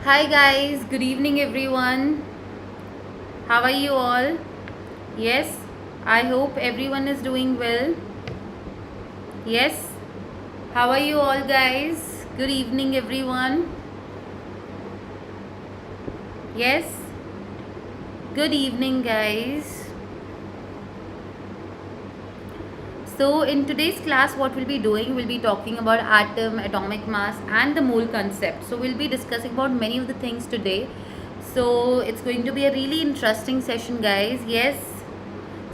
Hi guys, good evening everyone. How are you all? Yes, I hope everyone is doing well. Yes, how are you all guys? Good evening everyone. Yes, good evening guys. So in today's class what we'll be doing, we'll be talking about atom, atomic mass and the mole concept. So we'll be discussing about many of the things today. So it's going to be a really interesting session guys. Yes.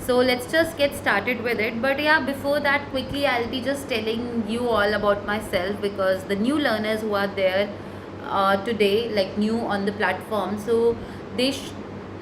So let's just get started with it. But yeah, before that, quickly I'll be just telling you all about myself, because the new learners who are there today, like new on the platform, so they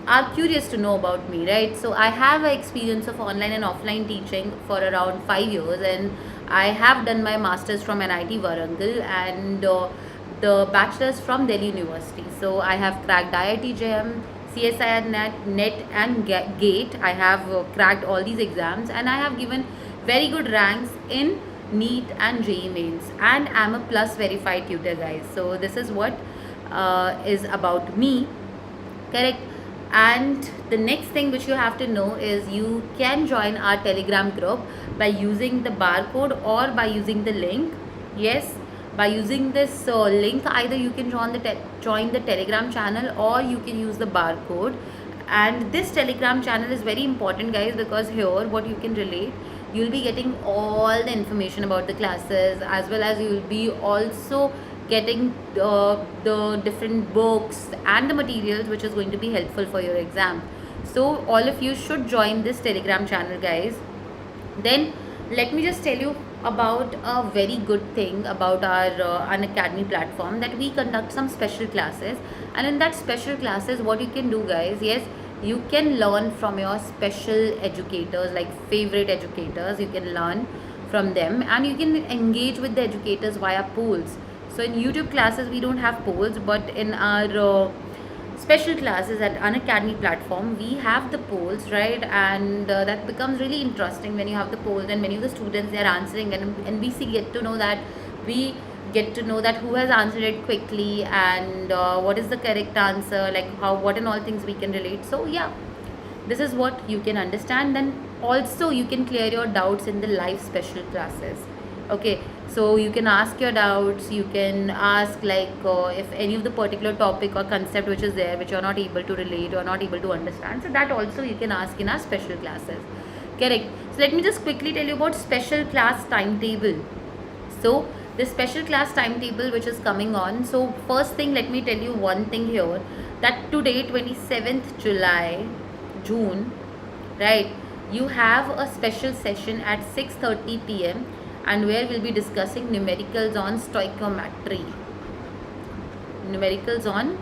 are curious to know about me, right? So I have an experience of online and offline teaching for around 5 years, and I have done my masters from NIT Warangal and the bachelor's from Delhi University. So I have cracked IIT JM, CSIR NET and GATE. I have cracked all these exams and I have given very good ranks in NEET and JEE Mains, and I'm a plus verified tutor guys. So this is what is about me, correct? And the next thing which you have to know is you can join our Telegram group by using the barcode or by using the link. Yes, by using this link, either you can join the Telegram channel or you can use the barcode. And this Telegram channel is very important guys, because here what you can relate, you'll be getting all the information about the classes, as well as you'll be also getting the different books and the materials which is going to be helpful for your exam. So all of you should join this Telegram channel guys. Then let me just tell you about a very good thing about our Unacademy platform, that we conduct some special classes, and in that special classes what you can do guys, yes, you can learn from your special educators, like favorite educators. You can learn from them and you can engage with the educators via polls. So in YouTube classes we don't have polls, but in our special classes at Unacademy platform we have the polls, right? And that becomes really interesting when you have the polls and many of the students, they are answering, and we get to know that who has answered it quickly, and what is the correct answer, like how, what and all things we can relate. So yeah, this is what you can understand. Then also you can clear your doubts in the live special classes. Okay, so you can ask your doubts, you can ask like if any of the particular topic or concept which is there which you're not able to relate or not able to understand, so that also you can ask in our special classes, correct? So let me just quickly tell you about special class timetable. So the special class timetable which is coming on, so first thing let me tell you one thing here, that today 27th June, right, you have a special session at 6:30 p.m. and where we'll be discussing numericals on stoichiometry. Numericals on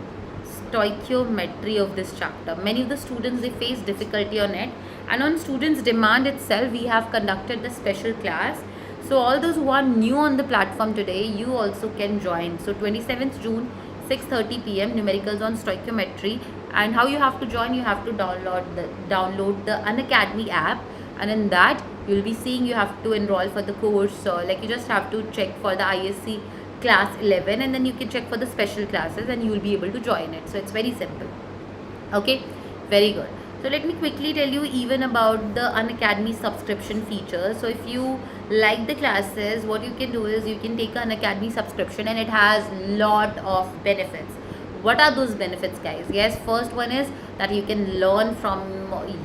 stoichiometry of this chapter. Many of the students, they face difficulty on it, and on students' demand itself, we have conducted the special class. So all those who are new on the platform today, you also can join. So 27th June, 6:30 p.m. numericals on stoichiometry. And how you have to join? You have to download the Unacademy app, and in that you'll be seeing you have to enroll for the course. Like you just have to check for the ISC Class 11, and then you can check for the special classes and you will be able to join it. So it's very simple. Okay, very good. So let me quickly tell you even about the Unacademy subscription feature. So if you like the classes, what you can do is you can take an Unacademy subscription, and it has lot of benefits. What are those benefits guys? Yes, first one is that you can learn from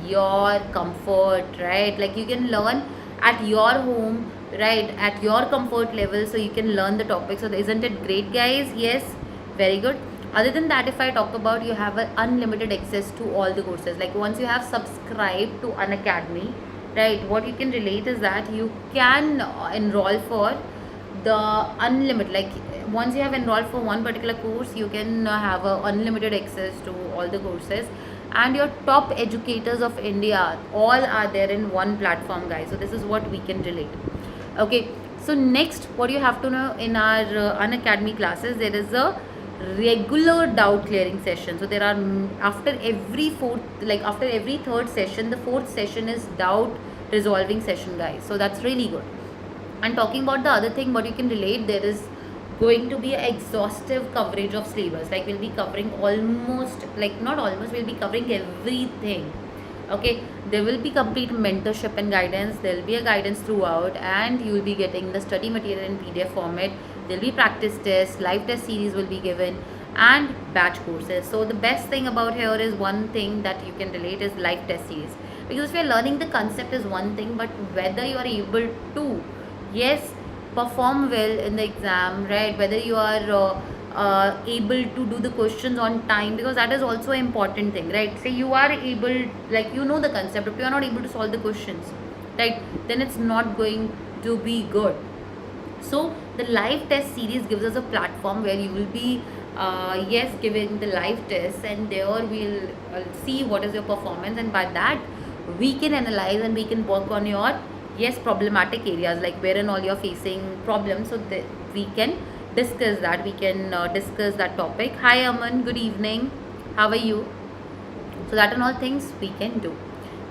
your comfort, right? Like you can learn at your home, right, at your comfort level, so you can learn the topic. So isn't it great guys? Yes, very good. Other than that, if I talk about, you have an unlimited access to all the courses. Like once you have subscribed to Unacademy, right, what you can relate is that you can enroll for the unlimited, like once you have enrolled for one particular course, you can have a unlimited access to all the courses, and your top educators of India all are there in one platform guys. So this is what we can relate. Okay, so next what you have to know, in our Unacademy classes there is a regular doubt clearing session. So there are after every third session, the fourth session is doubt resolving session guys. So that's really good. And talking about the other thing what you can relate, there is going to be an exhaustive coverage of syllabus. Like we'll be covering almost, like not almost, we'll be covering everything. Okay, there will be complete mentorship and guidance. There will be a guidance throughout, and you will be getting the study material in PDF format. There will be practice tests, live test series will be given, and batch courses. So the best thing about here is one thing that you can relate is live test series, because if you are learning the concept is one thing, but whether you are able to, yes, perform well in the exam, right, whether you are able to do the questions on time, because that is also an important thing, right? Say you are able, like you know the concept, if you are not able to solve the questions, right, then it's not going to be good. So the live test series gives us a platform where you will be yes, giving the live tests, and there we'll see what is your performance, and by that we can analyze and we can work on your, yes, problematic areas, like wherein all you're facing problems, so that we can discuss that, we can discuss that topic. Hi Aman, good evening, how are you? So that and all things we can do.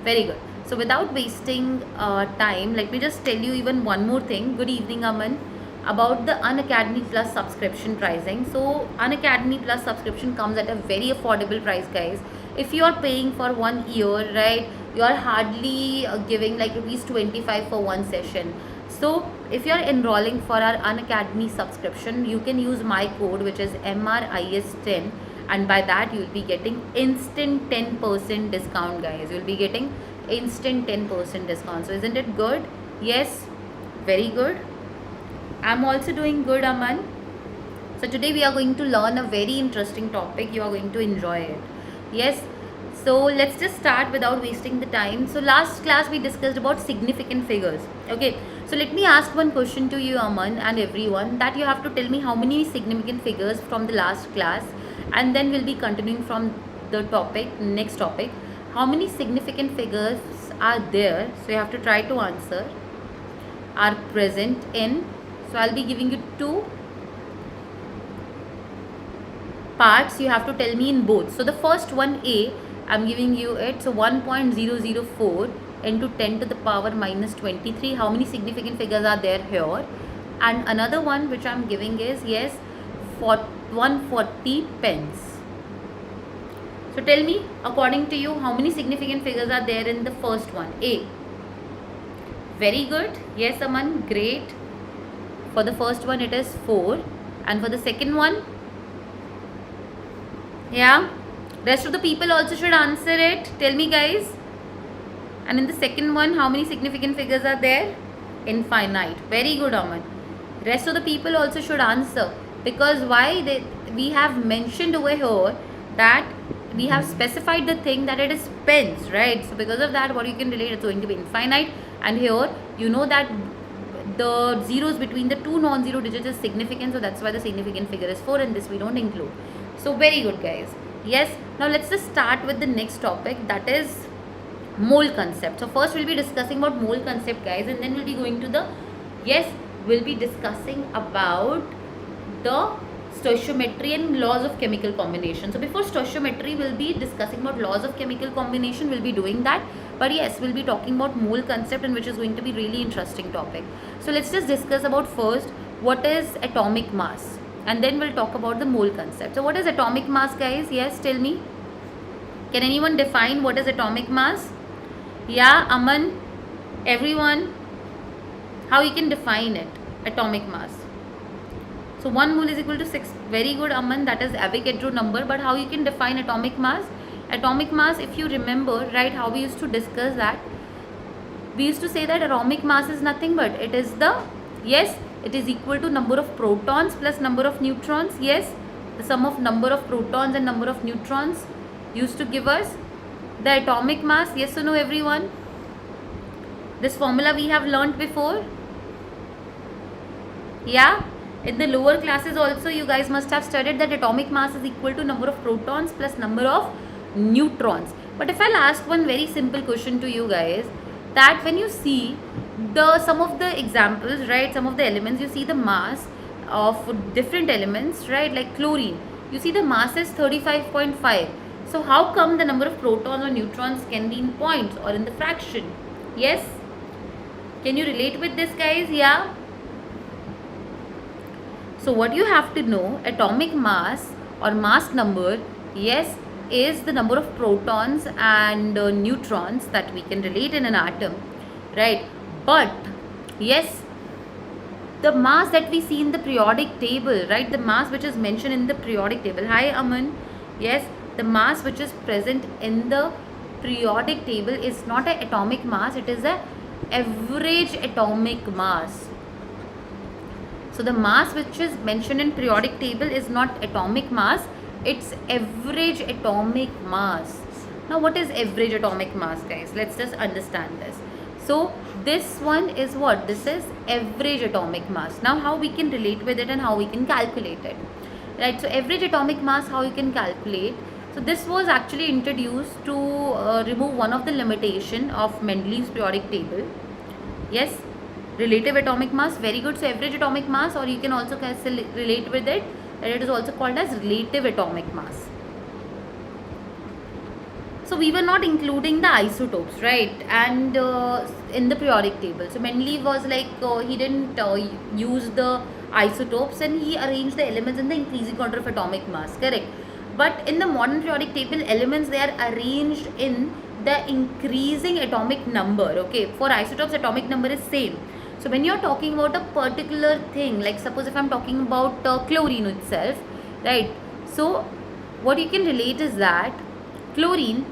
Very good. So without wasting time, let me just tell you even one more thing. Good evening Aman, about the Unacademy Plus subscription pricing. So Unacademy Plus subscription comes at a very affordable price, guys. If you are paying for 1 year, right, you are hardly giving like ₹25 for one session. So if you are enrolling for our Unacademy subscription, you can use my code, which is MRIS10, and by that you will be getting instant 10% discount, guys. You will be getting instant 10% discount. So isn't it good? Yes, very good. I'm also doing good, Aman. So today we are going to learn a very interesting topic. You are going to enjoy it. Yes. So let's just start without wasting the time. So last class we discussed about significant figures. Okay. So let me ask one question to you, Aman, and everyone, that you have to tell me how many significant figures from the last class, and then we'll be continuing from the topic, next topic. How many significant figures are there? So you have to try to answer. Are present in. So I'll be giving you 2 parts. You have to tell me in both. So the first one, A, I'm giving you it. So 1.004 into 10 to the power minus 23. How many significant figures are there here? And another one which I'm giving is, yes, 140 pence. So tell me, according to you, how many significant figures are there in the first one? A. Very good. Yes, Aman, great. For the first one it is 4, and for the second one, yeah, rest of the people also should answer it. Tell me, guys. And in the second one, how many significant figures are there? Infinite. Very good, Aman. Rest of the people also should answer, because why we have mentioned over here that we have specified the thing that it is pence, right? So because of that, what you can relate, it's going to be infinite. And here you know that the zeros between the 2 non-zero digits is significant, so that's why the significant figure is 4, and this we don't include. So very good, guys. Yes, now let's just start with the next topic, that is mole concept. So first we'll be discussing about mole concept, guys, and then we'll be going to the, yes, we'll be discussing about the stoichiometry and laws of chemical combination. So before stoichiometry, we'll be discussing about laws of chemical combination, we'll be doing that. But yes, we'll be talking about mole concept, and which is going to be really interesting topic. So let's just discuss about first what is atomic mass, and then we'll talk about the mole concept. So what is atomic mass, guys? Yes, tell me. Can anyone define what is atomic mass? Yeah, Aman, everyone, how you can define it, atomic mass? So 1 mole is equal to 6. Very good, Aman, that is Avogadro number. But how you can define atomic mass? Atomic mass, if you remember, right, how we used to discuss that, we used to say that atomic mass is nothing but it is the, yes, it is equal to number of protons plus number of neutrons. Yes, the sum of number of protons and number of neutrons used to give us the atomic mass. Yes or no, everyone? This formula we have learnt before. Yeah, in the lower classes also you guys must have studied that atomic mass is equal to number of protons plus number of neutrons. But if I'll ask one very simple question to you guys, that when you see the some of the examples, right, some of the elements, you see the mass of different elements, right, like chlorine, you see the mass is 35.5. So how come the number of protons or neutrons can be in points or in the fraction? Yes, can you relate with this, guys? Yeah. So what you have to know, atomic mass or mass number, yes, is the number of protons and neutrons that we can relate in an atom, right? But yes, the mass that we see in the periodic table, right? The mass which is mentioned in the periodic table. Hi, Aman. Yes, the mass which is present in the periodic table is not an atomic mass. It is a average atomic mass. So the mass which is mentioned in periodic table is not atomic mass. It's average atomic mass. Now, what is average atomic mass, guys? Let's just understand this. So this one is what? This is average atomic mass. Now, how we can relate with it and how we can calculate it, right? So average atomic mass, how you can calculate. So this was actually introduced to remove one of the limitation of Mendeleev's periodic table. Yes, relative atomic mass, very good. So average atomic mass, or you can also relate with it, and it is also called as relative atomic mass. So we were not including the isotopes, right? And in the periodic table. So Mendeleev was like, he didn't use the isotopes, and he arranged the elements in the increasing order of atomic mass, correct? But in the modern periodic table, elements, they are arranged in the increasing atomic number, okay? For isotopes, atomic number is same. So when you're talking about a particular thing, like suppose if I'm talking about chlorine itself, right? So what you can relate is that chlorine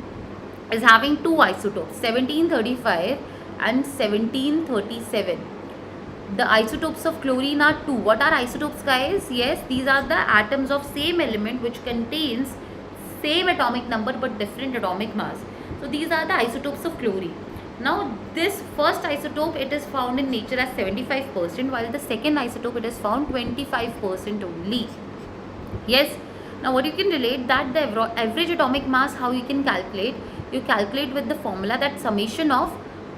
is having two isotopes, 1735 and 1737. The isotopes of chlorine are two. What are isotopes, guys? Yes, these are the atoms of same element which contains same atomic number but different atomic mass. So these are the isotopes of chlorine. Now this first isotope, it is found in nature as 75%, while the second isotope, it is found 25% only. Yes. Now what you can relate, that the average atomic mass, how you can calculate? You calculate with the formula that summation of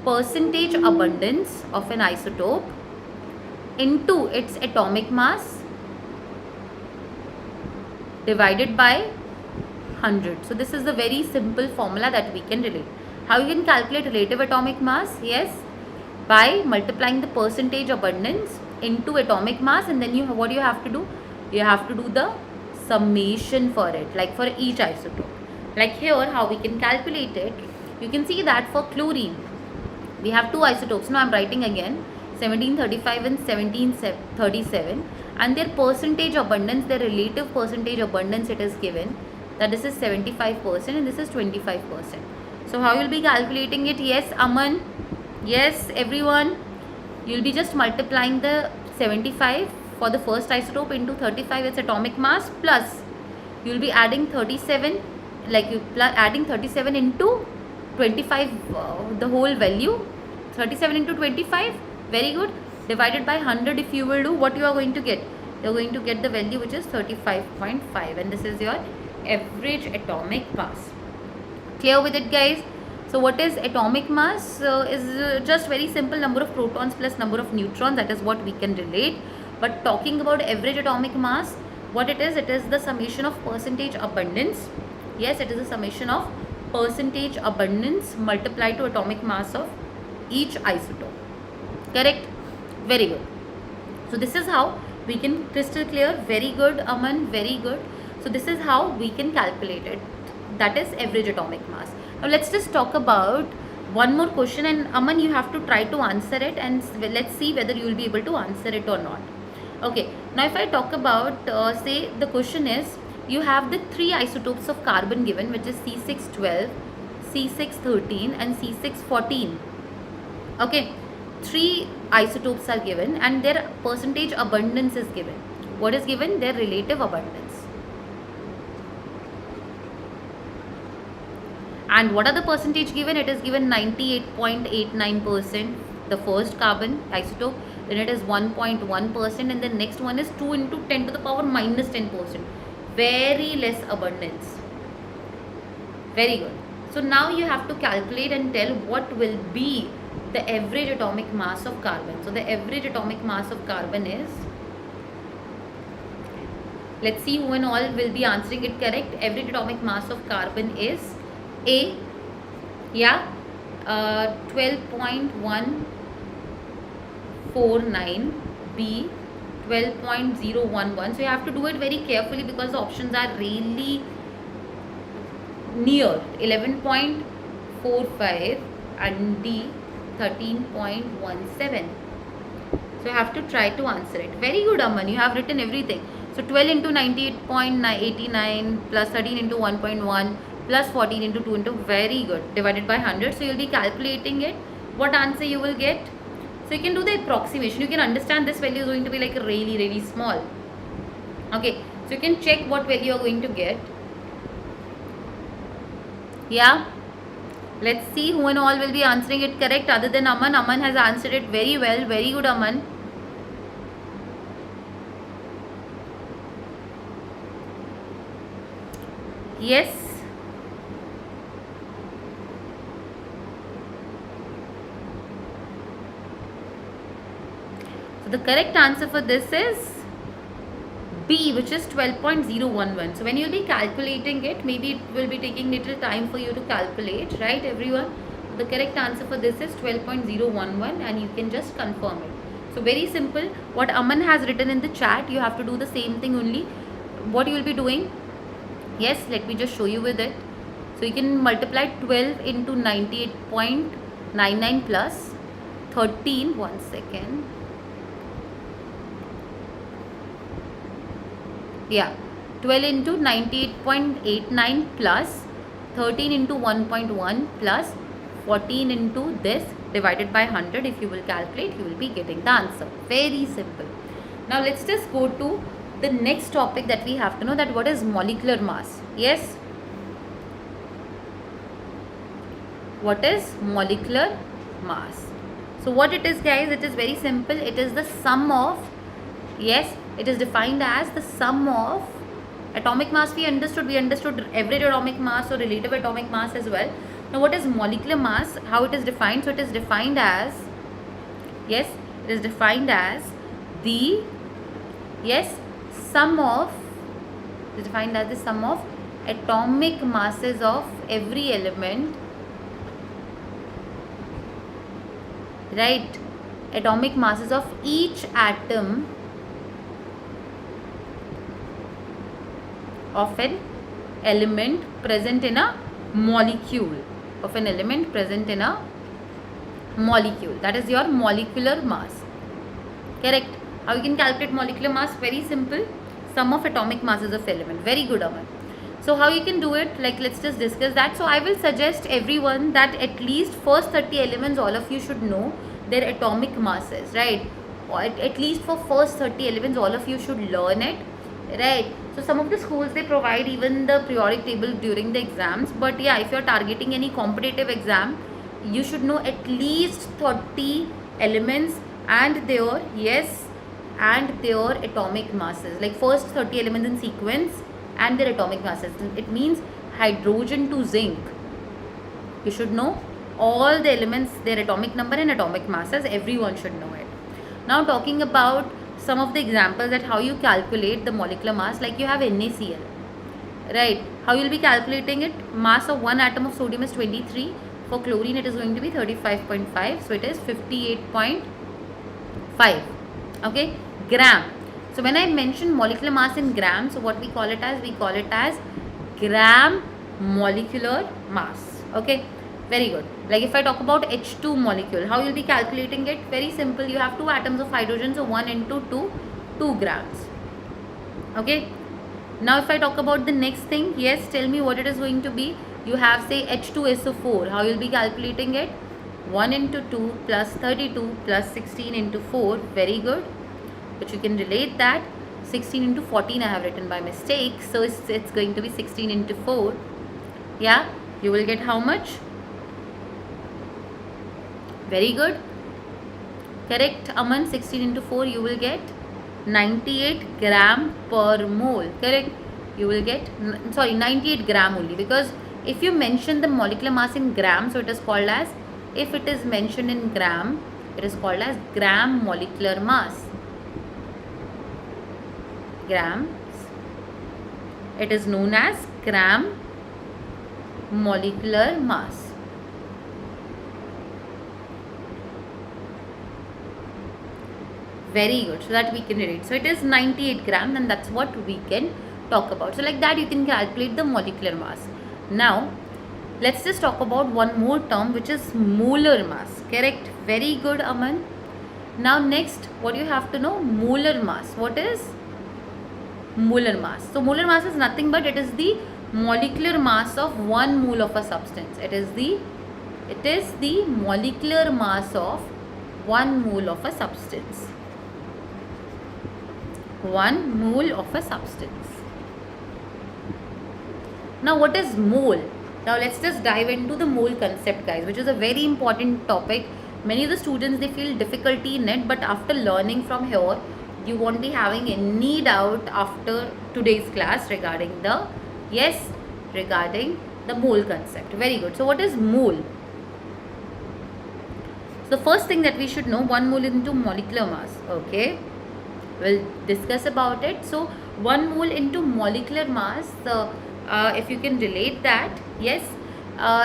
percentage abundance of an isotope into its atomic mass divided by 100. So this is the very simple formula that we can relate. How you can calculate relative atomic mass? Yes, by multiplying the percentage abundance into atomic mass, and then what do you have to do? You have to do the summation for it, like for each isotope. Like here, how we can calculate it, you can see that for chlorine, we have two isotopes. Now I'm writing again, 1735 and 1737, and their percentage abundance, their relative percentage abundance, it is given that this is 75% and this is 25%. So how you will be calculating it? Yes, Aman. Yes, everyone. You will be just multiplying the 75 for the first isotope into 35, its atomic mass, plus you will be adding 37, like you adding 37 into 25, the whole value, 37 into 25, very good, divided by 100. If you will do, what you are going to get? You are going to get the value which is 35.5, and this is your average atomic mass. Clear with it, guys? So what is atomic mass? Is just very simple, number of protons plus number of neutrons. That is what we can relate. But talking about average atomic mass, what it is the summation of percentage abundance. Yes, it is a summation of percentage abundance multiplied to atomic mass of each isotope. Correct? Very good. So this is how we can, crystal clear. Very good, Aman. Very good. So this is how we can calculate it. That is average atomic mass. Now let's just talk about one more question, and Aman, you have to try to answer it, and let's see whether you will be able to answer it or not. Okay. Now if I talk about, say the question is, you have the three isotopes of carbon given, which is C612, C613 and C614. Okay. Three isotopes are given and their percentage abundance is given. What is given? Their relative abundance. And what are the percentage given? It is given 98.89%, the first carbon isotope, then it is 1.1%, and the next one is 2 into 10 to the power minus 10%. Very less abundance. Very good. So now you have to calculate and tell what will be the average atomic mass of carbon. So the average atomic mass of carbon is, let's see who and all will be answering it correct. Average atomic mass of carbon is A, yeah, 12.149, B, 12.011. So you have to do it very carefully because the options are really near. 11.45 and D 13.17. So you have to try to answer it. Very good, Aman. You have written everything. So 12 into 98.89 plus 13 into 1.1 plus 14 into 2 into, very good, divided by 100. So you'll be calculating it. What answer you will get? So you can do the approximation. You can understand this value is going to be like really, really small. Okay. So you can check what value you are going to get. Yeah. Let's see who and all will be answering it correct other than Aman. Aman has answered it very well. Very good, Aman. Yes. So the correct answer for this is B, which is 12.011. So when you'll be calculating it, maybe it will be taking little time for you to calculate, right, everyone? The correct answer for this is 12.011 and you can just confirm it. So very simple. What Aman has written in the chat, you have to do the same thing only. What you will be doing? Yes, let me just show you with it. So you can multiply 12 into 98.99 plus 13. 1 second. Yeah, 12 into 98.89 plus 13 into 1.1 plus 14 into this divided by 100. If you will calculate, you will be getting the answer. Very simple. Now let's just go to the next topic that we have to know, that what is molecular mass. Yes, what is molecular mass? So what it is, guys, it is very simple. It is the sum of, yes, it is defined as the sum of atomic mass. We understood average atomic mass or relative atomic mass as well. Now what is molecular mass, how it is defined? So it is defined as, yes, it is defined as the, yes, sum of, it is defined as the sum of atomic masses of every element, right, atomic masses of each atom of an element present in a molecule, of an element present in a molecule. That is your molecular mass. Correct. How you can calculate molecular mass? Very simple. Sum of atomic masses of element. Very good, Aman. So how you can do it? Like, let's just discuss that. So I will suggest everyone that at least first 30 elements all of you should know their atomic masses, right? Or at least for first 30 elements all of you should learn it, right? So some of the schools, they provide even the periodic table during the exams, but yeah, if you are targeting any competitive exam, you should know at least 30 elements and their, yes, and their atomic masses, like first 30 elements in sequence and their atomic masses. It means hydrogen to zinc. You should know all the elements, their atomic number and atomic masses. Everyone should know it. Now talking about some of the examples that how you calculate the molecular mass, like you have NaCl, right? How you will be calculating it? Mass of one atom of sodium is 23. For chlorine it is going to be 35.5, so it is 58.5. okay, gram. So when I mention molecular mass in grams, so what we call it as? We call it as gram molecular mass. Okay, very good. Like if I talk about H2 molecule, how you'll be calculating it? Very simple. You have two atoms of hydrogen, so 1 into 2 grams. Okay. Now if I talk about the next thing, yes, tell me what it is going to be. You have, say, H2SO4. How you'll be calculating it? 1 into 2 plus 32 plus 16 into 4. Very good. But you can relate that. 16 into 14 I have written by mistake. So it's going to be 16 into 4. Yeah. You will get how much? Very good. Correct, Aman. 16 into 4 you will get 98 gram per mole. Correct. You will get, sorry, 98 gram only, because if you mention the molecular mass in gram, so it is called as, if it is mentioned in gram, it is called as gram molecular mass. Grams. It is known as gram molecular mass. Very good. So that we can relate. So it is 98 grams, and that's what we can talk about. So like that you can calculate the molecular mass. Now let's just talk about one more term, which is molar mass. Correct? Very good, Aman. Now next, what you have to know, molar mass. What is molar mass? So molar mass is nothing but it is the molecular mass of 1 mole of a substance. It is the molecular mass of 1 mole of a substance. 1 mole of a substance. Now what is mole? Now let's just dive into the mole concept, guys, which is a very important topic. Many of the students, they feel difficulty in it, but after learning from here, you won't be having any doubt after today's class regarding the mole concept. Very good. So what is mole? So the first thing that we should know, 1 mole into molecular mass. Okay, we'll discuss about it. So 1 mole into molecular mass, if you can relate that, yes,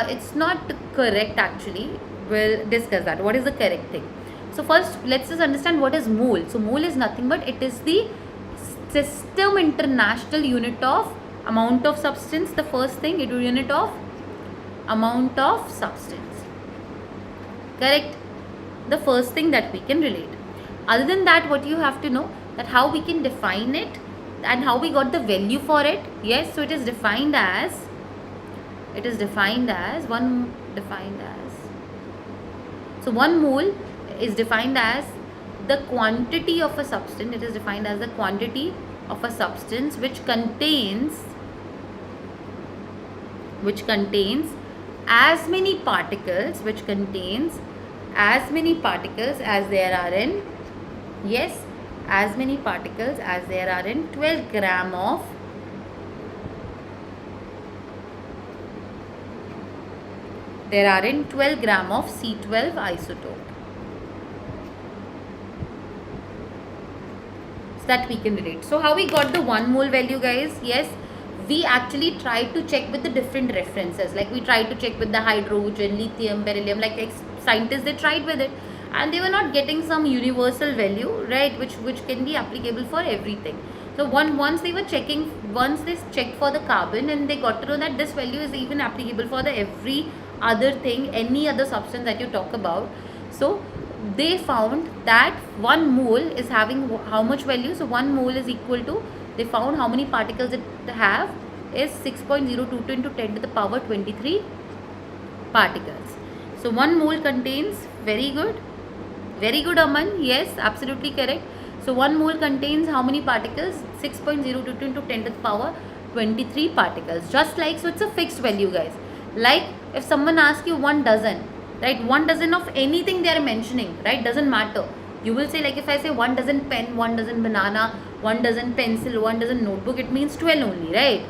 it's not correct actually. We'll discuss that. What is the correct thing? So first, let's just understand what is mole. So mole is nothing but it is the system international unit of amount of substance. The first thing, it will unit of amount of substance. Correct? The first thing that we can relate. Other than that, what you have to know, that how we can define it and how we got the value for it. Yes, so it is defined as so 1 mole is defined as the quantity of a substance. It is defined as the quantity of a substance which contains as many particles, as there are in, yes, as many particles as there are in 12 gram of C12 isotope. So that we can relate. So how we got the 1 mole value, guys? Yes, we actually tried to check with the different references. Like we tried to check with the hydrogen, lithium, beryllium. Like scientists, they tried with it, and they were not getting some universal value, right, which can be applicable for everything. So once they checked for the carbon, and they got to know that this value is even applicable for the every other thing, any other substance that you talk about. So they found that 1 mole is having how much value? So 1 mole is equal to, they found how many particles it have is 6.022 into 10 to the power 23 particles. So 1 mole contains, very good Aman, yes, absolutely correct. So 1 mole contains how many particles? 6.022 into 10 to the power 23 particles. Just like, so it's a fixed value, guys. Like if someone asks you 1 dozen, right, 1 dozen of anything they are mentioning, right, doesn't matter. You will say, like if I say 1 dozen pen, 1 dozen banana, 1 dozen pencil, 1 dozen notebook, it means 12 only, right?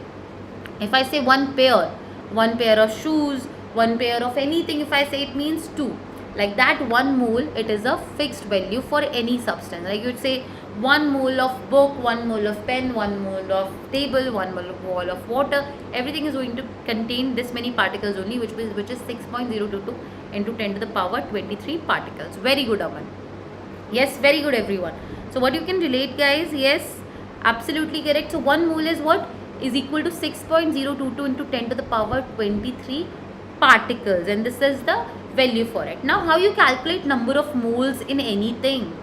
If I say 1 pair of shoes, 1 pair of anything, if I say, it means 2. Like that, 1 mole, it is a fixed value for any substance. Like you would say 1 mole of book, 1 mole of pen, 1 mole of table, 1 mole of water. Everything is going to contain this many particles only, which is 6.022 into 10 to the power 23 particles. Very good, Aman. Yes, very good, everyone. So what you can relate, guys? Yes, absolutely correct. So 1 mole is what? Is equal to 6.022 into 10 to the power 23 particles, and this is the value for it. Now how you calculate number of moles in anything?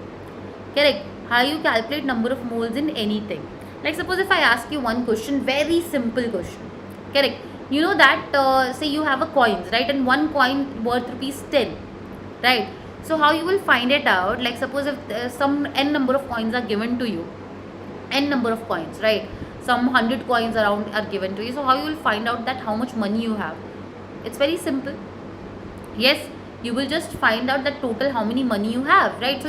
Correct. How you calculate number of moles in anything? Like suppose if I ask you one question, very simple question. Correct. You know that say you have a coins, right, and one coin worth rupees 10, right? So how you will find it out? Like suppose if some n number of coins are given to you, n number of coins, right? Some 100 coins around are given to you. So how you will find out that how much money you have? It's very simple. Yes, you will just find out that total how many money you have, right? So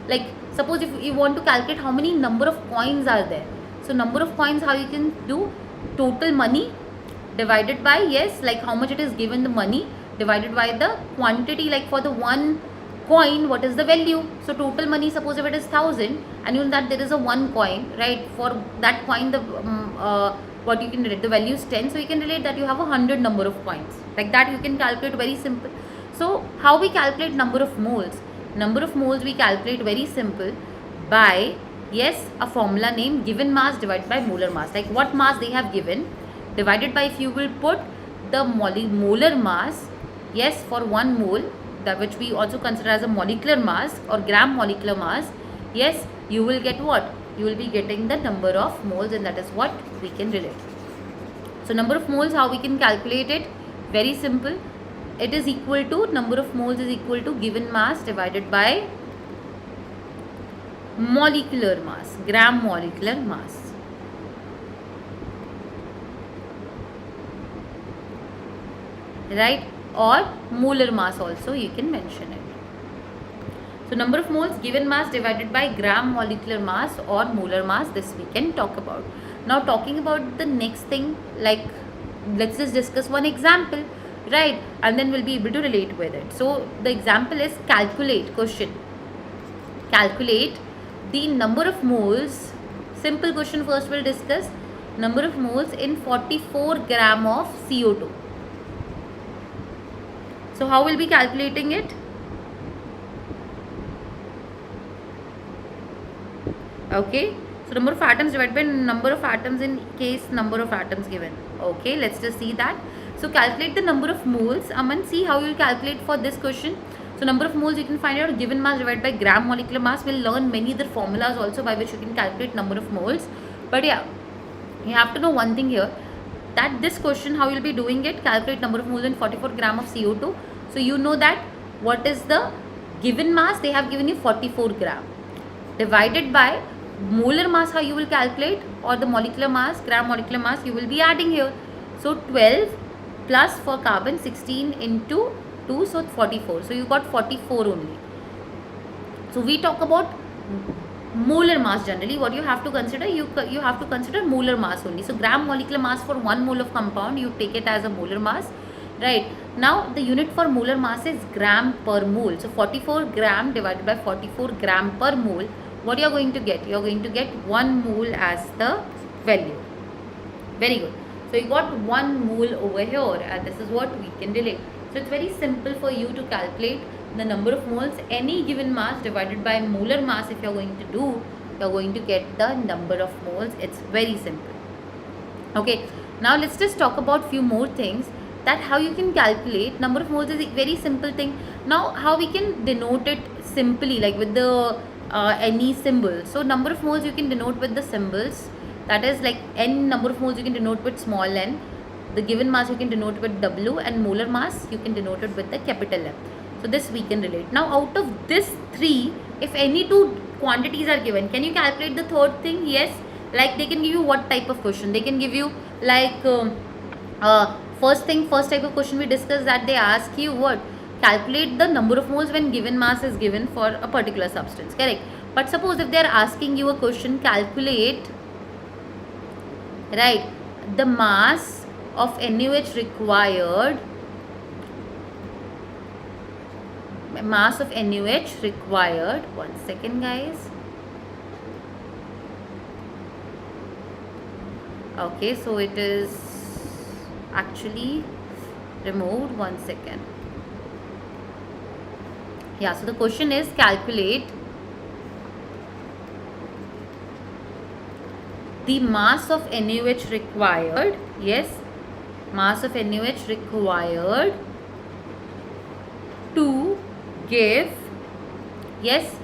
like suppose if you want to calculate how many number of coins are there, so number of coins, how you can do? Total money divided by, yes, like how much it is given, the money divided by the quantity. Like for the one coin, what is the value? So total money, suppose if it is 1000, and you know that there is a 1 coin, right? For that coin, the what you can relate, the value is 10, so you can relate that you have 100 number of coins. Like that you can calculate, very simple. So how we calculate number of moles? Number of moles we calculate very simple. by, yes, a formula name given mass divided by molar mass. Like what mass they have given divided by, if you will put the molar mass, yes, for 1 mole, that which we also consider as a molecular mass or gram molecular mass, yes, you will get what? You will be getting the number of moles, and that is what we can relate. So number of moles, how we can calculate it? Very simple. It is equal to, number of moles is equal to given mass divided by molecular mass, gram molecular mass. Right? Or molar mass also you can mention it. So number of moles, given mass divided by gram molecular mass or molar mass, this we can talk about. Now talking about the next thing, like let's just discuss one example, right? And then we'll be able to relate with it. So the example is calculate, question. Calculate the number of moles. Simple question first we'll discuss. Number of moles in 44 gram of CO2. So how we'll be calculating it? Okay, so number of atoms divided by number of atoms in case number of atoms given. Okay, let's just see that. So calculate the number of moles. Aman, see how you will calculate for this question. So number of moles you can find out given mass divided by gram molecular mass. We'll learn many other formulas also by which you can calculate number of moles. But yeah, you have to know one thing here, that this question how you'll be doing it, calculate number of moles in 44 gram of CO2. So you know that what is the given mass, they have given you 44 gram divided by molar mass, how you will calculate, or the molecular mass, gram molecular mass, you will be adding here. So 12 plus for carbon 16 into 2, so 44. So you got 44 only. So we talk about molar mass generally. What you have to consider, you have to consider molar mass only. So gram molecular mass for 1 mole of compound, you take it as a molar mass, right? Now the unit for molar mass is gram per mole. So 44 gram divided by 44 gram per mole, what you are going to get? You are going to get 1 mole as the value. Very good. So you got 1 mole over here, and this is what we can relate. So it's very simple for you to calculate the number of moles, any given mass divided by molar mass. If you are going to do, you are going to get the number of moles. It's very simple. Okay, now let's just talk about few more things, that how you can calculate number of moles is a very simple thing. Now how we can denote it simply, like with the any symbol. So number of moles you can denote with the symbols, that is like n number of moles you can denote with small n, the given mass you can denote with W, and molar mass you can denote it with the capital M. So this we can relate. Now out of this 3, if any 2 quantities are given, can you calculate the third thing? Yes, like they can give you what type of question? They can give you like first type of question we discussed, that they ask you what? Calculate the number of moles when given mass is given for a particular substance, correct? But suppose if they are asking you a question, calculate, right, the mass of NaOH required, mass of NaOH required, 1 second guys. Okay, so it is actually removed, 1 second. Yeah, so the question is calculate the mass of NaOH required, yes, mass of NaOH required to give, yes,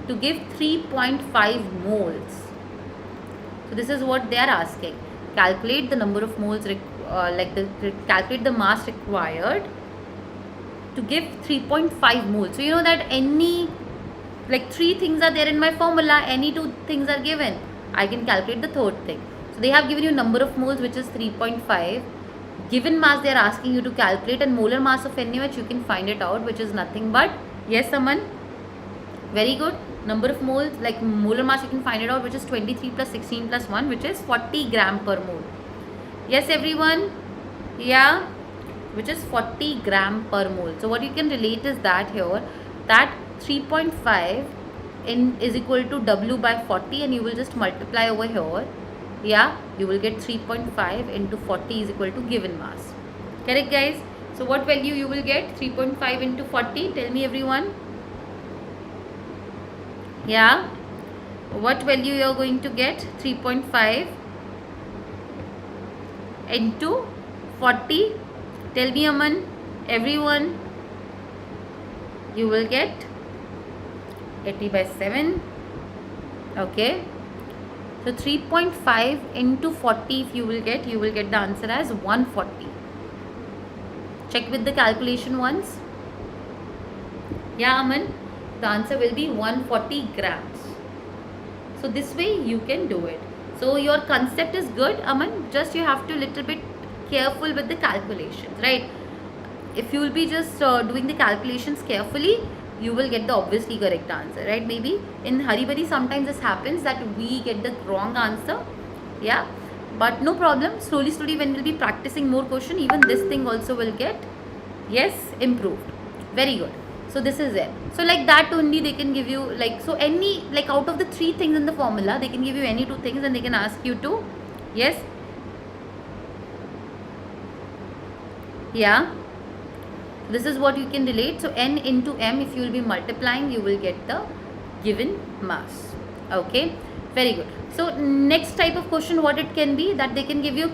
to give 3.5 moles. So this is what they are asking. Calculate the number of moles, calculate the mass required to give 3.5 moles. So you know that any, like 3 things are there in my formula, any 2 things are given, I can calculate the third thing. So they have given you number of moles, which is 3.5. Given mass they are asking you to calculate, and molar mass of NaOH you can find it out, which is nothing but, yes Aman, very good, number of moles, like molar mass you can find it out, which is 23 plus 16 plus 1, which is 40 gram per mole. Yes everyone, yeah, which is 40 gram per mole. So what you can relate is that here, that 3.5 is equal to W by 40, and you will just multiply over here. Yeah, you will get 3.5 into 40 is equal to given mass. Correct guys? So what value you will get? 3.5 into 40. Tell me everyone. Yeah. what value you are going to get? 3.5 into 40. Tell me, Aman, everyone. You will get 80/7. Okay. So 3.5 into 40, if you will get the answer as 140. Check with the calculation once. Yeah, Aman, the answer will be 140 grams. So this way you can do it. So your concept is good, Aman, just you have to little bit careful with the calculations, right? If you will be just doing the calculations carefully, you will get the obviously correct answer, right? Maybe in hurry burry sometimes this happens that we get the wrong answer, yeah, but no problem. Slowly when we'll be practicing more question, even this thing also will get, yes, improved. Very good. So this is it. So like that only they can give you, like, so any, like out of the 3 things in the formula, they can give you any 2 things and they can ask you to, yes, yeah, this is what you can relate. So n into m, if you will be multiplying, you will get the given mass. Okay, very good. So next type of question, what it can be, that they can give you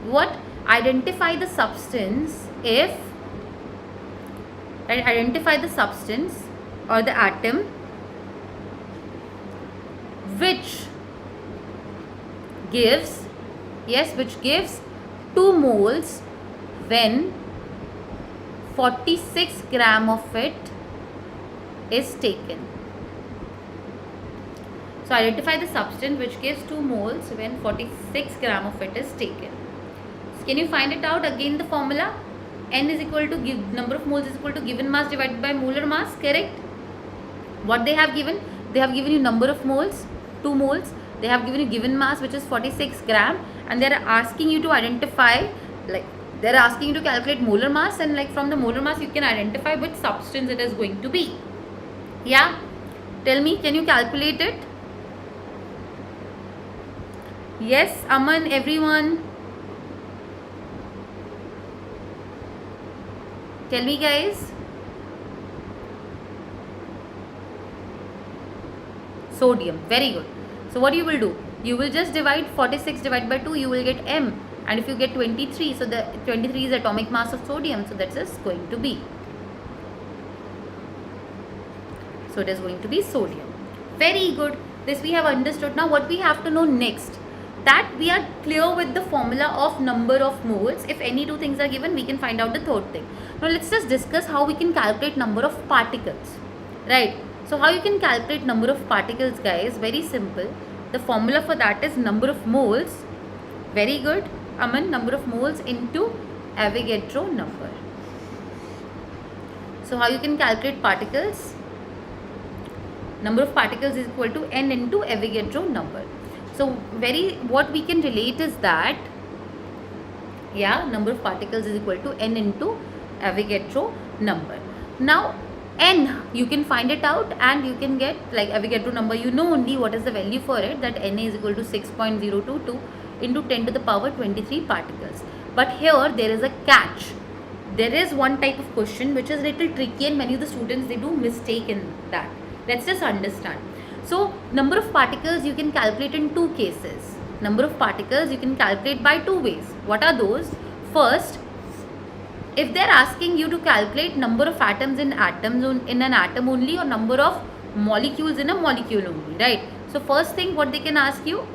what, identify the substance if, right, identify the substance or the atom which gives, yes, which gives 2 moles when 46 gram of it is taken. So identify the substance which gives 2 moles when 46 gram of it is taken. So can you find it out? Again the formula, n is equal to number of moles is equal to given mass divided by molar mass, correct? What they have given? They have given you number of moles, 2 moles. They have given you given mass, which is 46 gram, and they are asking you to identify, like, they are asking you to calculate molar mass, and like from the molar mass you can identify which substance it is going to be. Yeah, tell me, can you calculate it? Yes, Aman, everyone, tell me guys. Sodium, very good. So what you will do, you will just divide 46 divided by 2, you will get m, and if you get 23, so the 23 is atomic mass of sodium, so that's just going to be, so it is going to be sodium. Very good, this we have understood. Now what we have to know next, that we are clear with the formula of number of moles. If any 2 things are given, we can find out the 3rd thing. Now let's just discuss how we can calculate number of particles, right? So how you can calculate number of particles, guys? Very simple. The formula for that is number of moles. Very good, Aman, number of moles into Avogadro number. So how you can calculate particles? Number of particles is equal to n into Avogadro number. So what we can relate is that, yeah, number of particles is equal to n into Avogadro number. Now n, you can find it out and you can get, like, Avogadro number, you know only what is the value for it, that Na is equal to 6.022 into 10 to the power 23 particles. But here there is a catch. There is one type of question which is little tricky, and many of the students, they do mistake in that. Let's just understand. So number of particles you can calculate in 2 cases. Number of particles you can calculate by 2 ways. What are those? First, if they are asking you to calculate number of atoms in an atom only, or number of molecules in a molecule only, right? So first thing, what they can ask you,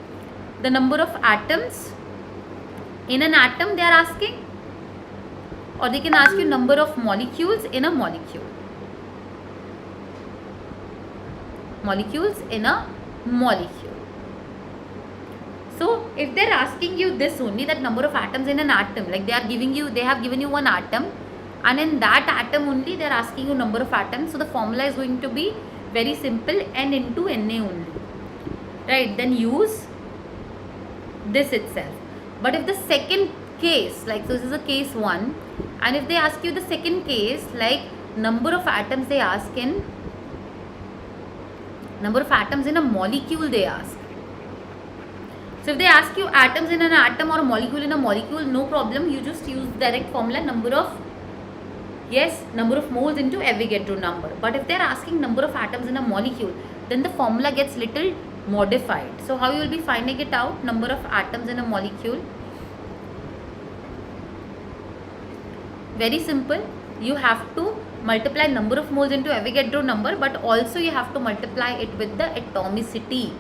the number of atoms in an atom they are asking, or they can ask you number of molecules in a molecule. Molecules in a molecule. So if they are asking you this only, that number of atoms in an atom, like they have given you one atom, and in that atom only they are asking you number of atoms, so the formula is going to be very simple, n into Na only, right? Then use this itself. But if the second case, like, so this is a case 1, and if they ask you the second case, like number of atoms they ask in, number of atoms in a molecule they ask. So if they ask you atoms in an atom or a molecule in a molecule, no problem, you just use direct formula, number of moles into Avogadro number. But if they are asking number of atoms in a molecule, then the formula gets little modified. So how you will be finding it out? Number of atoms in a molecule. Very simple. You have to multiply number of moles into Avogadro number, but also you have to multiply it with the atomicity.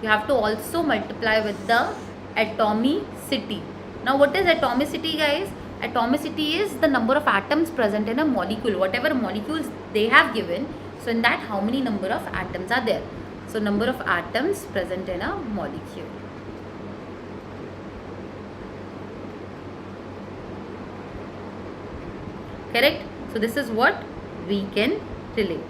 You have to also multiply with the atomicity. Now what is atomicity, guys? Atomicity is the number of atoms present in a molecule. Whatever molecules they have given, so in that how many number of atoms are there? So number of atoms present in a molecule. Correct? So this is what we can relate.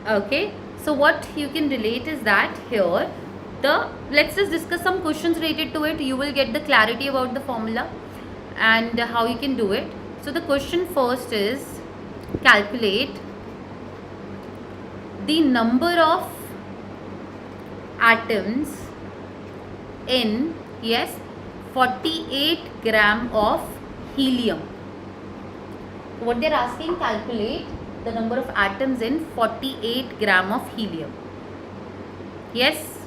Okay, so what you can relate is that here let's just discuss some questions related to it. You will get the clarity about the formula and how you can do it. So the question first is, calculate the number of atoms in 48 gram of helium. What they are asking, calculate the number of atoms in 48 gram of helium. Yes?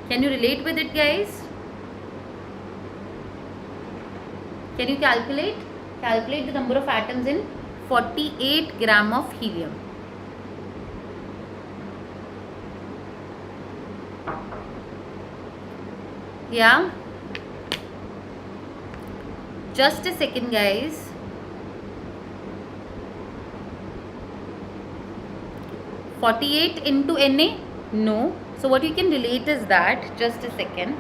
Can you relate with it, guys? Can you calculate? Calculate the number of atoms in 48 gram of helium. Yeah? Just a second, guys. (48) into Na? No. So what you can relate is that, just a second.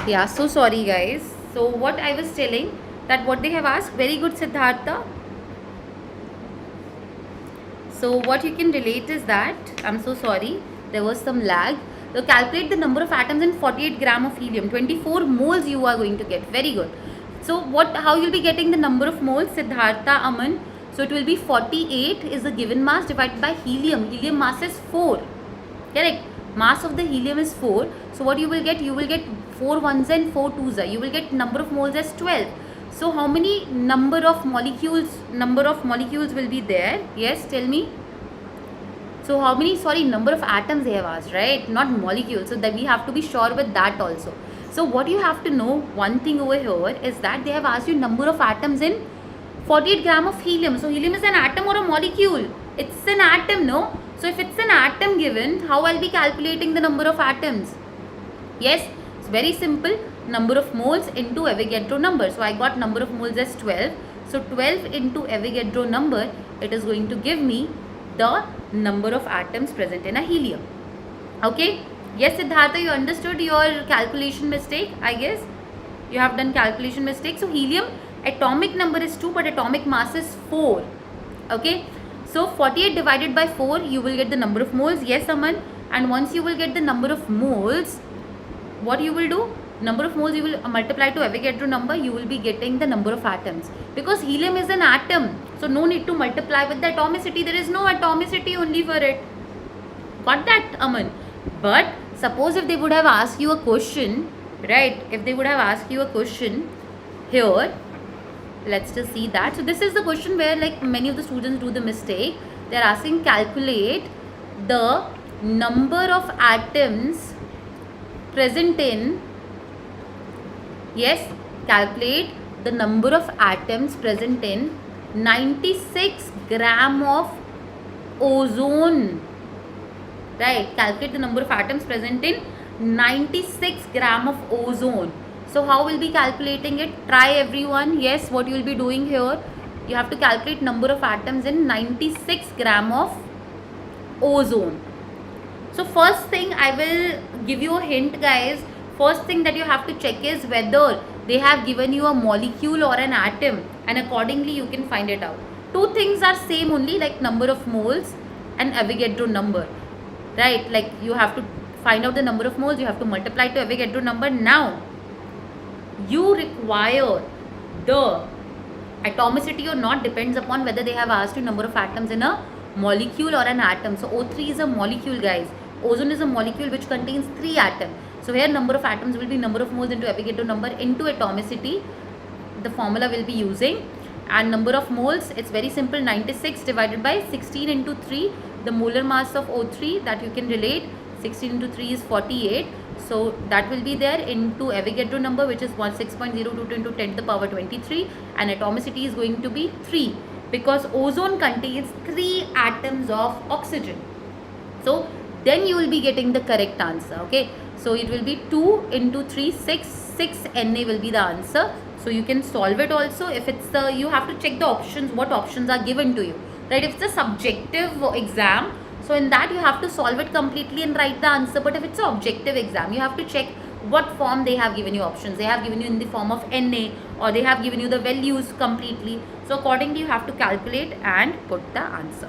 Yeah, so sorry guys. So what I was telling, that what they have asked, very good Siddhartha. So what you can relate is that, I'm so sorry, there was some lag. So calculate the number of atoms in 48 gram of helium. 24 moles you are going to get. Very good. So how you'll be getting the number of moles, Siddhartha, Aman? So it will be 48 is the given mass divided by helium. Helium mass is 4. Correct? Mass of the helium is 4. So what you will get? You will get 4 ones and 4 twos. You will get number of moles as 12. So how many number of molecules will be there? Yes, tell me. So how many, number of atoms they have asked, right? Not molecules. So that we have to be sure with that also. So what you have to know, one thing over here is that they have asked you number of atoms in 48 gram of helium. So helium is an atom or a molecule? It's an atom, no? So if it's an atom given, how I'll be calculating the number of atoms? Yes, it's very simple. Number of moles into Avogadro number. So I got number of moles as 12. So 12 into Avogadro number, it is going to give me the number of atoms present in a helium. Okay? Yes, Siddhartha, you understood your calculation mistake, I guess. You have done calculation mistake. So helium atomic number is 2, but atomic mass is 4. Okay? So 48 divided by 4, you will get the number of moles. Yes, Aman. And once you will get the number of moles, what you will do? Number of moles you will multiply to Avogadro number, you will be getting the number of atoms. Because helium is an atom. So no need to multiply with the atomicity. There is no atomicity only for it. Got that, Aman? But suppose if they would have asked you a question, right? If they would have asked you a question here, let's just see that. So this is the question where like many of the students do the mistake. They are asking, calculate the number of atoms present in, yes, calculate the number of atoms present in 96 gram of ozone. Right, calculate the number of atoms present in 96 gram of ozone. So how will be calculating it? Try everyone. Yes, what you will be doing here, you have to calculate number of atoms in 96 gram of ozone. So first thing, I will give you a hint, guys. First thing that you have to check is whether they have given you a molecule or an atom, and accordingly you can find it out. Two things are same only, like number of moles and Avogadro number, right? Like you have to find out the number of moles, you have to multiply to Avogadro number. Now you require the atomicity or not depends upon whether they have asked you number of atoms in a molecule or an atom. So O3 is a molecule, guys. Ozone is a molecule which contains 3 atoms. So here number of atoms will be number of moles into Avogadro number into atomicity. The formula will be using, and number of moles, it's very simple, 96 divided by 16 into 3, the molar mass of O3 that you can relate. 16 into 3 is 48. So that will be there into Avogadro number, which is 6.022 into 10 to the power 23, and atomicity is going to be 3 because ozone contains 3 atoms of oxygen. So then you will be getting the correct answer. Okay, so it will be 2 into 3, 6 Na will be the answer. So you can solve it also. If it's the, you have to check the options, what options are given to you, right? If it's a subjective exam, so in that you have to solve it completely and write the answer. But if it's an objective exam, you have to check what form they have given you options. They have given you in the form of Na, or they have given you the values completely. So accordingly you have to calculate and put the answer.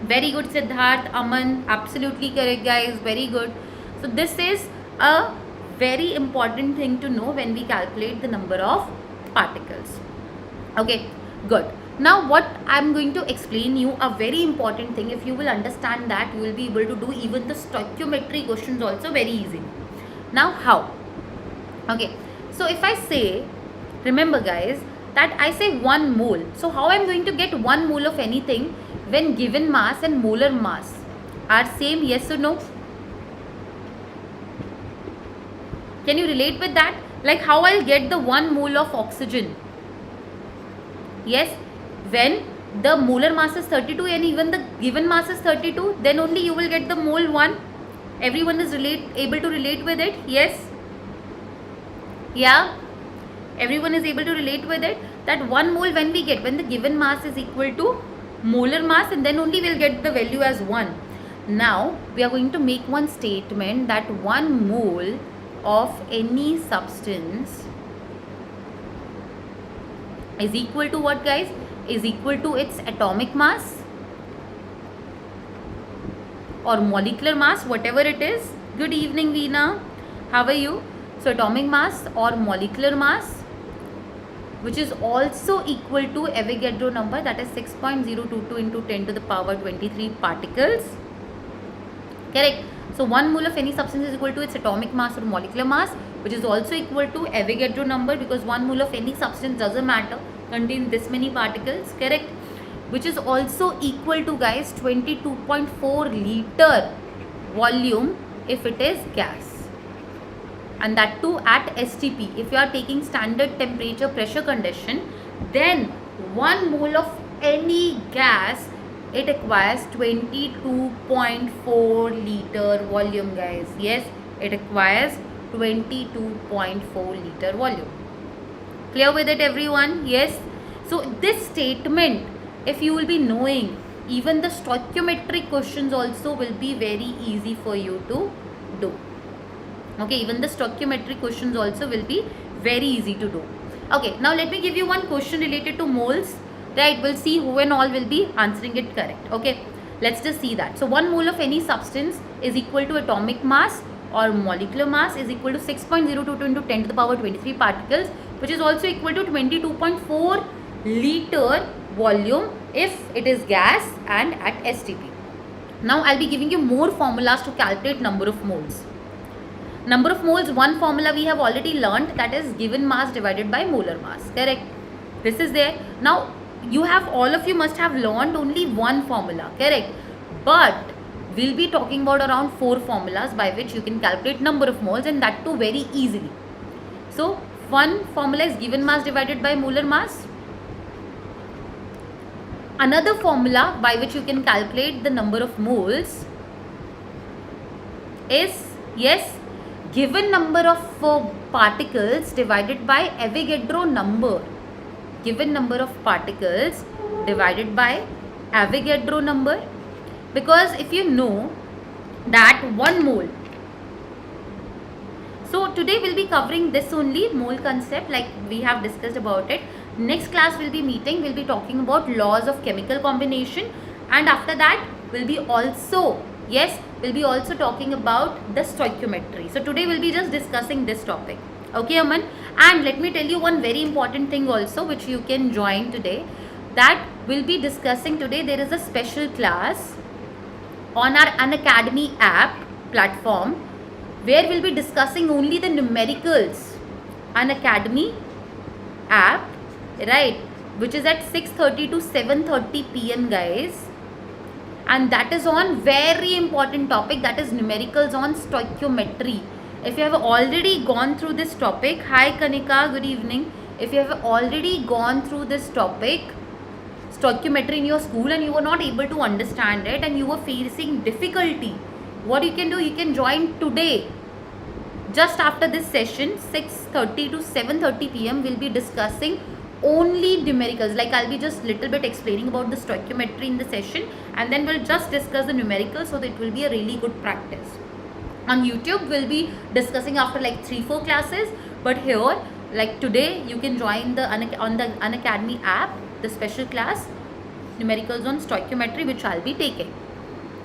Very good, Siddharth, Aman, absolutely correct, guys, very good. So this is a very important thing to know when we calculate the number of particles. Okay, good. Now what I'm going to explain you a very important thing. If you will understand that, you will be able to do even the stoichiometry questions also very easily. Now how? Okay, so if I say, remember guys, that I say 1 mole. So how I'm going to get 1 mole of anything when given mass and molar mass are same, yes or no? Can you relate with that? Like how I'll get the 1 mole of oxygen? Yes, when the molar mass is 32 and even the given mass is 32, then only you will get the mole 1. Everyone is able to relate with it? Yes? Yeah? Everyone is able to relate with it? That 1 mole when we get, when the given mass is equal to molar mass, and then only we'll get the value as 1. Now, we are going to make one statement that 1 mole of any substance is equal to what, guys? Is equal to its atomic mass or molecular mass, whatever it is. Good evening, Veena. How are you? So atomic mass or molecular mass, which is also equal to Avogadro number, that is 6.022 into 10 to the power 23 particles. Correct. So 1 mole of any substance is equal to its atomic mass or molecular mass, which is also equal to Avogadro number, because 1 mole of any substance, doesn't matter, contains this many particles. Correct. Which is also equal to, guys, 22.4 liter volume if it is gas, and that too at STP. If you are taking standard temperature pressure condition, then 1 mole of any gas, it requires 22.4 liter volume, guys. Yes, it requires 22.4 liter volume. Clear with it, everyone? Yes. So this statement, if you will be knowing, even the stoichiometric questions also will be very easy for you to do. Okay, even the stoichiometric questions also will be very easy to do. Okay, now let me give you one question related to moles. Right, we'll see who and all will be answering it correct. Okay, let's just see that. So 1 mole of any substance is equal to atomic mass or molecular mass is equal to 6.022 into 10 to the power 23 particles, which is also equal to 22.4 liter volume if it is gas and at STP. Now I'll be giving you more formulas to calculate number of moles. Number of moles, one formula we have already learned, that is given mass divided by molar mass. Correct. This is there. Now you have, all of you must have learned only one formula. Correct. But we'll be talking about around 4 formulas by which you can calculate number of moles, and that too very easily. So one formula is given mass divided by molar mass. Another formula by which you can calculate the number of moles is, yes, given number of particles divided by Avogadro number. Given number of particles divided by Avogadro number. Because if you know that 1 mole, so today we'll be covering this only, mole concept, like we have discussed about it. Next class we'll be meeting, we'll be talking about laws of chemical combination, and after that we'll be also Yes, we'll be also talking about the stoichiometry. So today we'll be just discussing this topic. Okay, Aman? And let me tell you one very important thing also which you can join today. That we'll be discussing today. There is a special class on our Unacademy app platform where we'll be discussing only the numericals. Unacademy app, right, which is at 6:30 to 7:30 p.m. guys, and that is on very important topic, that is numericals on stoichiometry. If you have already gone through this topic, hi Kanika, good evening. If you have already gone through this topic, stoichiometry, in your school and you were not able to understand it and you were facing difficulty, what you can do, you can join today. Just after this session, 6:30 to 7:30 p.m. we'll be discussing only numericals. Like I'll be just little bit explaining about the stoichiometry in the session, and then we'll just discuss the numericals, so that it will be a really good practice. On YouTube we'll be discussing after like 3-4 classes, but here like today you can join the on the Unacademy app the special class numericals on stoichiometry, which I'll be taking.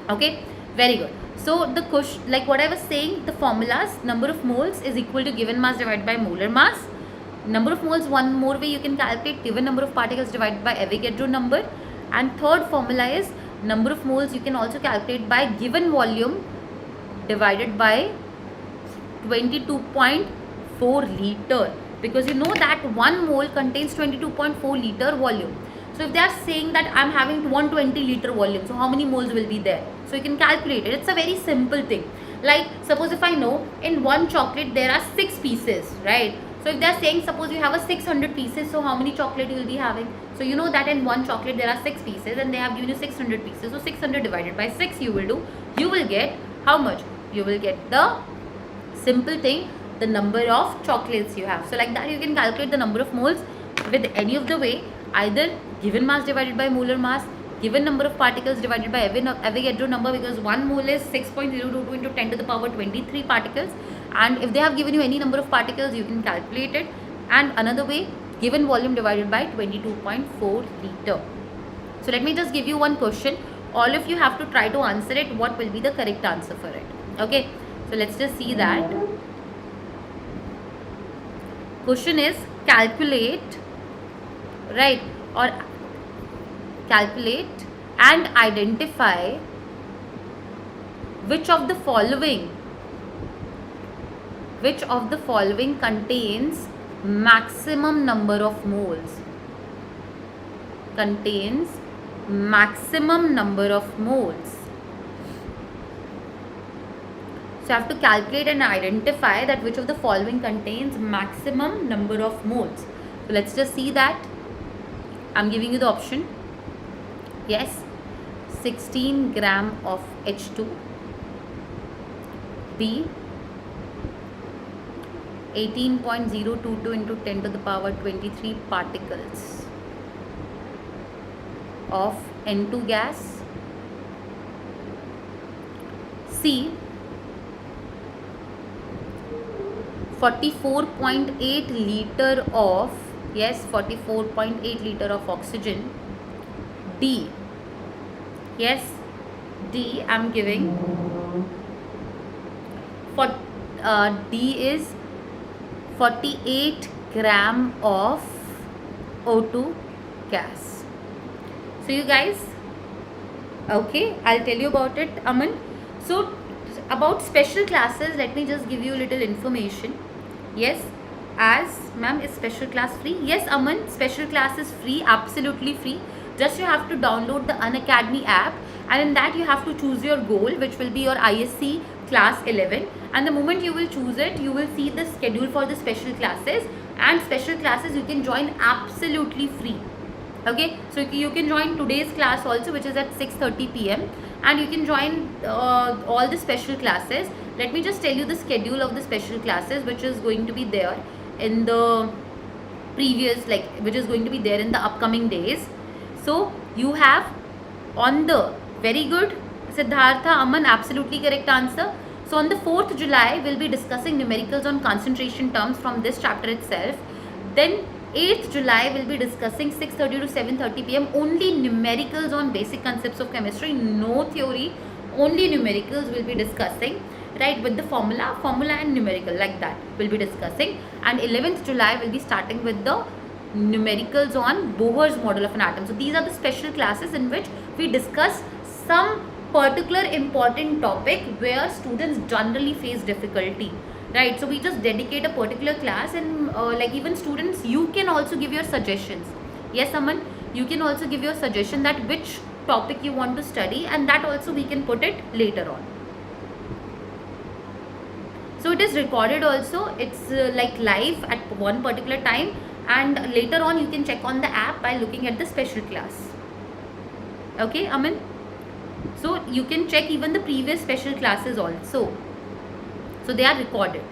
Okay, very good. So the question, like what I was saying, the formulas: number of moles is equal to given mass divided by molar mass. Number of moles, one more way you can calculate, given number of particles divided by Avogadro number. And third formula is number of moles you can also calculate by given volume divided by 22.4 liter, because you know that 1 mole contains 22.4 liter volume. So if they are saying that I'm having 120 liter volume, so how many moles will be there? So you can calculate it. It's a very simple thing. Like suppose if I know in one chocolate there are 6 pieces, right? So if they are saying suppose you have a 600 pieces, so how many chocolate you will be having? So you know that in one chocolate there are 6 pieces and they have given you 600 pieces. So 600 divided by 6 you will do. You will get how much? You will get the simple thing, the number of chocolates you have. So like that you can calculate the number of moles with any of the way, either given mass divided by molar mass, given number of particles divided by Avogadro number, because 1 mole is 6.022 into 10 to the power 23 particles, and if they have given you any number of particles you can calculate it. And another way, given volume divided by 22.4 liter. So let me just give you one question. All of you have to try to answer it. What will be the correct answer for it? Okay, so let's just see that. Question is calculate, right, or calculate and identify which of the following contains maximum number of moles. Contains maximum number of moles. So you have to calculate and identify that which of the following contains maximum number of moles. So let's just see that. I'm giving you the option. Yes, 16 gram of H2. B, 18.022 into 10 to the power 23 particles of N2 gas. C, 44.8 liter of, yes, 44.8 liter of oxygen. D, yes, D I'm giving for D is 48 gram of O2 gas. So you guys, okay, I'll tell you about it, Aman. So about special classes, let me just give you a little information. Yes, as ma'am, is special class free? Yes, Aman, special class is free, absolutely free. Just you have to download the Unacademy app, and in that you have to choose your goal, which will be your ISC Class 11. And the moment you will choose it, you will see the schedule for the special classes, and special classes you can join absolutely free. Okay, so you can join today's class also, which is at 6:30 p.m. and you can join all the special classes. Let me just tell you the schedule of the special classes, which is going to be there in the previous, like which is going to be there in the upcoming days. So you have on the, very good Siddhartha, Aman, absolutely correct answer. So on the 4th July we'll be discussing numericals on concentration terms from this chapter itself. Then 8th July we'll be discussing 6:30 to 7:30 p.m. only numericals on basic concepts of chemistry, no theory, Only numericals will be discussing, right, with the formula and numerical, like that we'll be discussing. And 11th July will be starting with the numericals on Bohr's model of an atom. So these are the special classes in which we discuss some particular important topic where students generally face difficulty, right? So we just dedicate a particular class, and like even students, you can also give your suggestions. Yes, Aman, you can also give your suggestion that which topic you want to study, and that also we can put it later on. So it is recorded also. It's like live at one particular time, and later on you can check on the app by looking at the special class. Okay, Aman? So you can check even the previous special classes also. So they are recorded.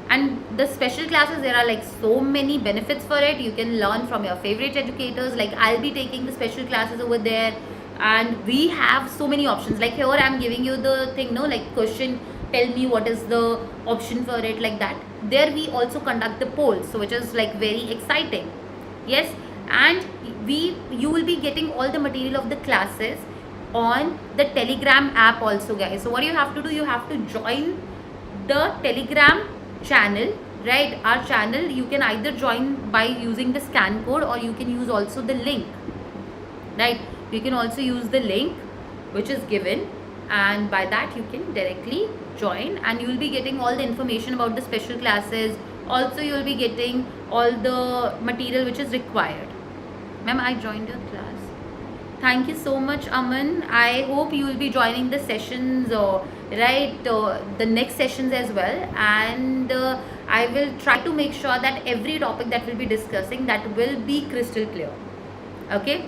And the special classes, there are like so many benefits for it. You can learn from your favorite educators. Like I'll be taking the special classes over there, and we have so many options. Like here I'm giving you the thing, no, like question, tell me what is the option for it, like that. There we also conduct the polls, so which is like very exciting. Yes, and you will be getting all the material of the classes on the Telegram app also, guys. So what you have to do, you have to join the Telegram channel, right? Our channel, you can either join by using the scan code, or you can use also the link, right? You can also use the link which is given, and by that you can directly join, and you will be getting all the information about the special classes. Also you will be getting all the material which is required. Ma'am, I joined your class. Thank you so much, Aman. I hope you will be joining the sessions, right, the next sessions as well. And I will try to make sure that every topic that we'll be discussing, that will be crystal clear. Okay?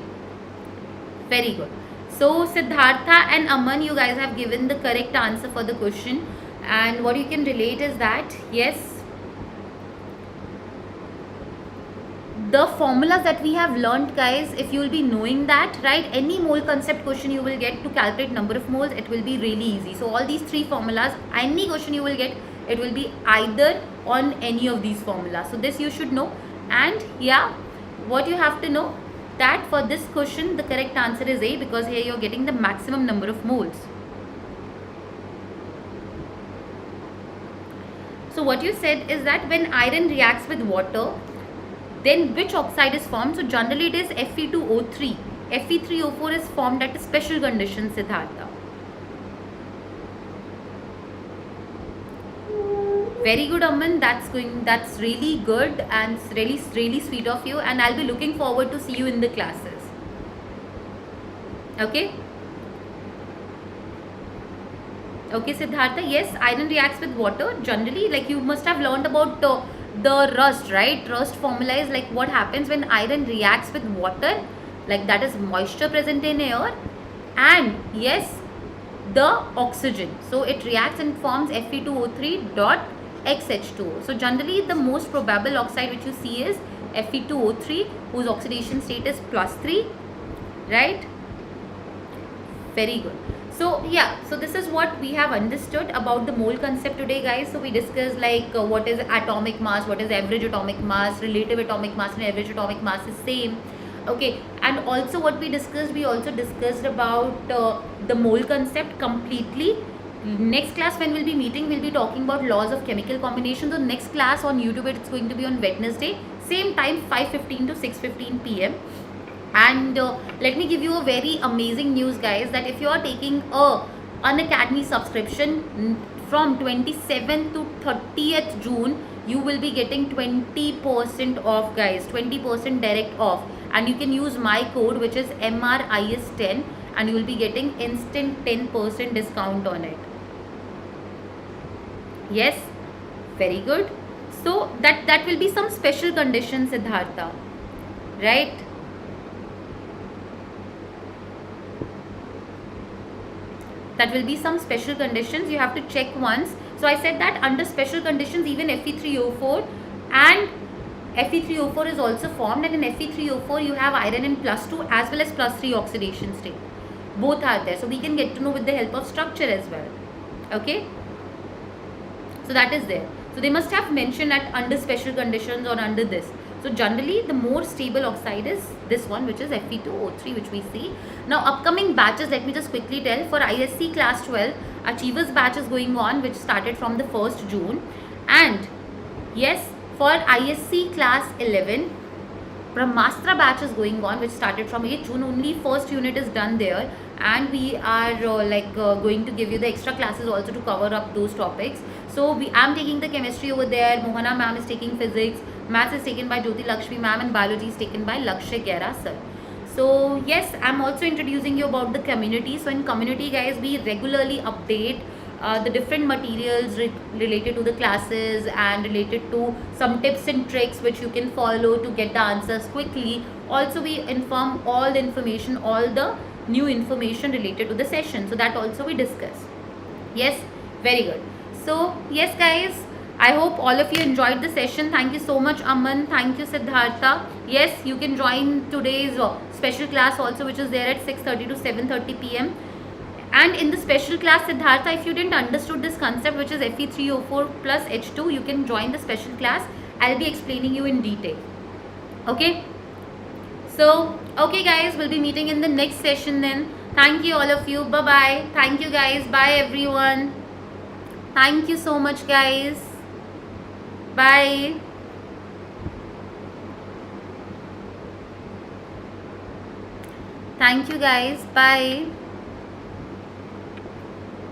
Very good. So Siddhartha and Aman, you guys have given the correct answer for the question. And what you can relate is that, yes, the formulas that we have learned, guys, if you will be knowing that, right, any mole concept question you will get to calculate number of moles, it will be really easy. So all these three formulas, any question you will get, it will be either on any of these formulas. So this you should know. And yeah, what you have to know, that for this question the correct answer is A, because here you're getting the maximum number of moles. So what you said is that when iron reacts with water, then which oxide is formed? So generally it is Fe2O3. Fe3O4 is formed at a special condition, Siddhartha. Very good, Aman. That's really good, and really sweet of you, and I'll be looking forward to see you in the classes. Okay? Okay, Siddhartha. Yes, iron reacts with water. Generally, like you must have learned about the rust, right? Rust formula is like what happens when iron reacts with water, like that is moisture present in air, and yes, the oxygen. So it reacts and forms Fe2O3 dot XH2O. So generally the most probable oxide which you see is Fe2O3, whose oxidation state is +3, right? Very good. So yeah, so this is what we have understood about the mole concept today, guys. So we discussed like what is atomic mass, what is average atomic mass, relative atomic mass and average atomic mass is same. Okay, and also what we also discussed about the mole concept completely. Next class when we'll be meeting, we'll be talking about laws of chemical combination. So next class on YouTube, it's going to be on Wednesday, same time 5:15 to 6:15 p.m. And let me give you a very amazing news, guys, that if you are taking a Unacademy subscription from 27th to 30th June, you will be getting 20% off, guys, 20% direct off, and you can use my code which is MRIS10, and you will be getting instant 10% discount on it. Yes, very good. So that will be some special conditions, Siddhartha, right? That will be some special conditions. You have to check once. So I said that under special conditions, even Fe3O4 and Fe3O4 is also formed, and in Fe3O4 you have iron in +2 as well as +3 oxidation state. Both are there. So we can get to know with the help of structure as well. Okay. So that is there. So they must have mentioned at under special conditions or under this. So generally the more stable oxide is this one, which is Fe2O3, which we see. Now upcoming batches, let me just quickly tell. For ISC Class 12, Achievers batch is going on, which started from the 1st June. And yes, for ISC Class 11, Brahmastra batch is going on, which started from 8 June. Only first unit is done there, and we are going to give you the extra classes also to cover up those topics. So I'm taking the chemistry over there. Mohana ma'am is taking physics. Maths is taken by Jyoti Lakshmi ma'am, and biology is taken by Lakshay Gera sir. So yes, I'm also introducing you about the community. So in community, guys, we regularly update the different materials related to the classes and related to some tips and tricks which you can follow to get the answers quickly. Also, we inform all the information, all the new information related to the session. So that also we discuss. Yes, very good. So yes, guys, I hope all of you enjoyed the session. Thank you so much, Aman. Thank you, Siddhartha. Yes, you can join today's special class also, which is there at 6:30 to 7:30 p.m. And in the special class, Siddhartha, if you didn't understood this concept, which is Fe3O4 plus H2, you can join the special class. I'll be explaining you in detail. Okay. So, okay guys, we'll be meeting in the next session then. Thank you all of you. Bye-bye. Thank you guys. Bye everyone. Thank you so much guys. Bye. Thank you guys. Bye.